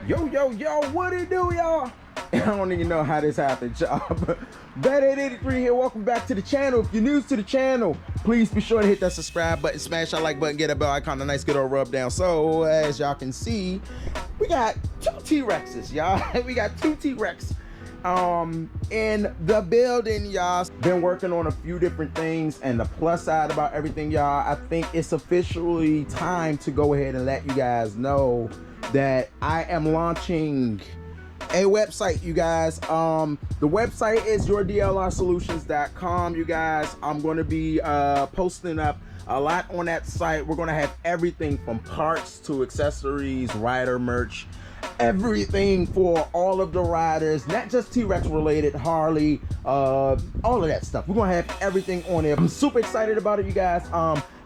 Yo, what it do, y'all? I don't even know how this happened, y'all. Bat83 here, welcome back to the channel. If you're new to the channel, please be sure to hit that subscribe button, smash that like button, get a bell icon, a nice good old rub down. So, as y'all can see, we got two T-Rexes, y'all. We got two T-Rex in the building, y'all. Been working on a few different things, and the plus side about everything, y'all, I think it's officially time to go ahead and let you guys know that I am launching a website, you guys. The website is yourdlirsolutions.com, you guys. I'm going to be posting up a lot on that site. We're going to have everything from parts to accessories, rider merch, everything for all of the riders, not just T-Rex related, Harley, all of that stuff. We're gonna have everything on there. I'm super excited about it, you guys.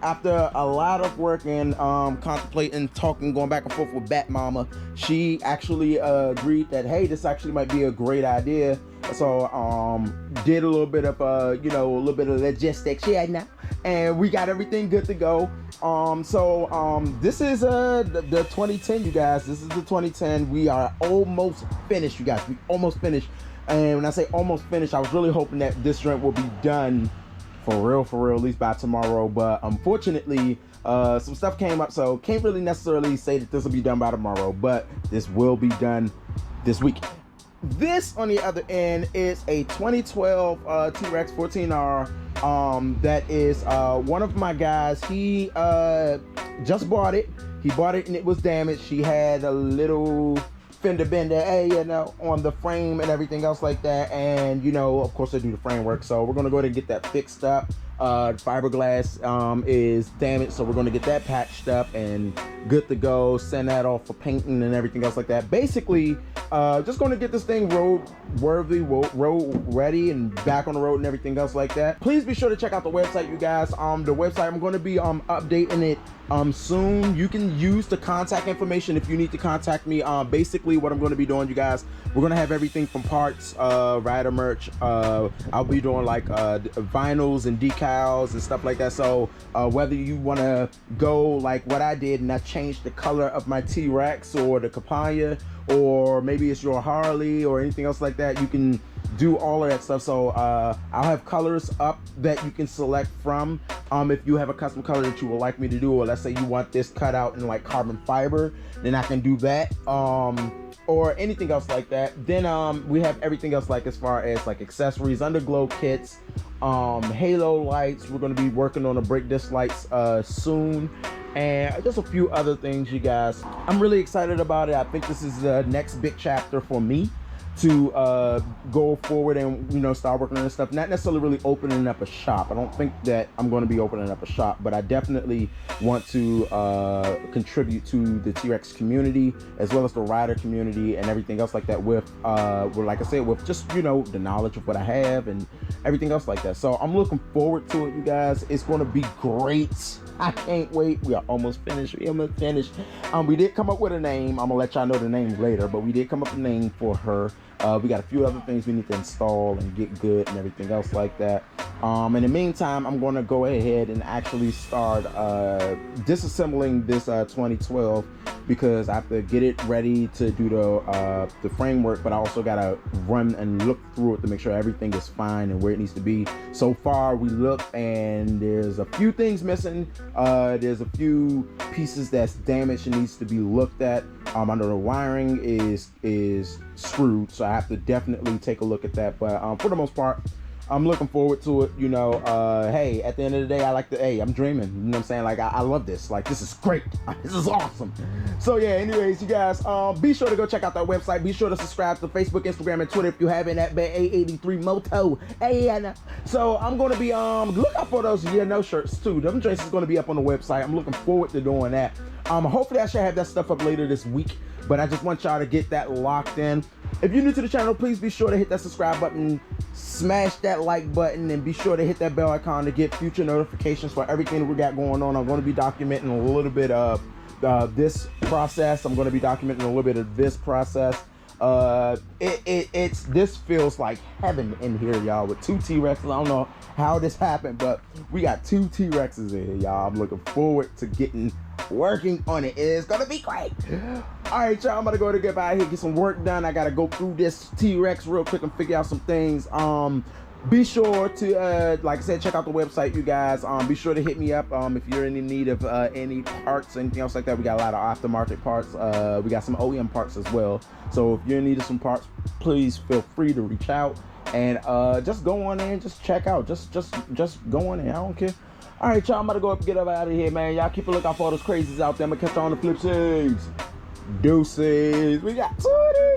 After a lot of work and contemplating, talking, going back and forth with Bat Mama, she actually agreed that, hey, this actually might be a great idea. So did a little bit of a little bit of logistics, yeah, now, and we got everything good to go. This is the 2010, you guys. This is the 2010. We are almost finished, you guys. We almost finished. And when I say almost finished, I was really hoping that this joint will be done for real, at least by tomorrow. But unfortunately, some stuff came up, so can't really necessarily say that this will be done by tomorrow, but this will be done this week. This, on the other end, is a 2012 T-Rex 14R. That is one of my guys. He just bought it. He bought it and it was damaged. He had a little fender bender, on the frame and everything else like that. And of course, they do the framework. So we're gonna go ahead and get that fixed up. Fiberglass is damaged, so we're going to get that patched up and good to go. Send that off for painting and everything else like that. Basically, just going to get this thing road ready and back on the road and everything else like that. Please be sure to check out the website, you guys. The website, I'm going to be updating it soon. You can use the contact information if you need to contact me. Basically, what I'm going to be doing, you guys, we're going to have everything from parts, rider merch. I'll be doing like vinyls and decals and stuff like that. So whether you want to go like what I did and I changed the color of my T-Rex or the Campagna, or maybe it's your Harley or anything else like that, you can do all of that stuff. So I'll have colors up that you can select from. If you have a custom color that you would like me to do, or let's say you want this cut out in like carbon fiber, then I can do that. Or anything else like that. Then we have everything else, like as far as like accessories, underglow kits, halo lights. We're going to be working on the brake disc lights soon, and just a few other things, you guys. I'm really excited about it. I think this is the next big chapter for me to go forward and start working on this stuff. Not necessarily really opening up a shop. I don't think that I'm going to be opening up a shop, but I definitely want to contribute to the T-Rex community as well as the rider community and everything else like that with like I said, with just the knowledge of what I have and everything else like that. So I'm looking forward to it, you guys. It's going to be great. I can't wait. We are almost finished. We did come up with a name. I'm gonna let y'all know the name later, but we did come up with a name for her. We got a few other things we need to install and get good and everything else like that. In the meantime, I'm going to go ahead and actually start disassembling this 2012, because I have to get it ready to do the framework, but I also got to run and look through it to make sure everything is fine and where it needs to be. So far, we looked and there's a few things missing. There's a few pieces that's damaged and needs to be looked at. Under the wiring is screwed, so I have to definitely take a look at that. But for the most part, I'm looking forward to it. Hey, at the end of the day, I'm dreaming. You know what I'm saying? Like, I love this. Like, this is great. This is awesome. So yeah, anyways, you guys, be sure to go check out that website. Be sure to subscribe to Facebook, Instagram, and Twitter if you haven't, at Bat83 Moto. Hey, so I'm gonna be look out for those shirts too. Them dresses is gonna be up on the website. I'm looking forward to doing that. Hopefully I should have that stuff up later this week, but I just want y'all to get that locked in. If you're new to the channel, please be sure to hit that subscribe button, smash that like button, and be sure to hit that bell icon to get future notifications for everything that we got going on. I'm going to be documenting a little bit of this process. I'm going to be documenting a little bit of this process. This feels like heaven in here, y'all, with two T-Rexes. I don't know how this happened, but we got two T-Rexes in here, y'all. I'm looking forward to getting working on it. It's gonna be great. All right, y'all, I'm gonna go to get by here, get some work done. I gotta go through this T-Rex real quick and figure out some things. Be sure to, like I said, check out the website, you guys. Be sure to hit me up if you're in need of any parts, anything else like that. We got a lot of aftermarket parts. We got some OEM parts as well. So if you're in need of some parts, please feel free to reach out and just go on in, just check out, just go on in. I don't care. All right, y'all, I'm gonna go up and get up out of here, man. Y'all keep a lookout for all those crazies out there. I'm gonna catch y'all on the flip sides. Deuces. We got 20.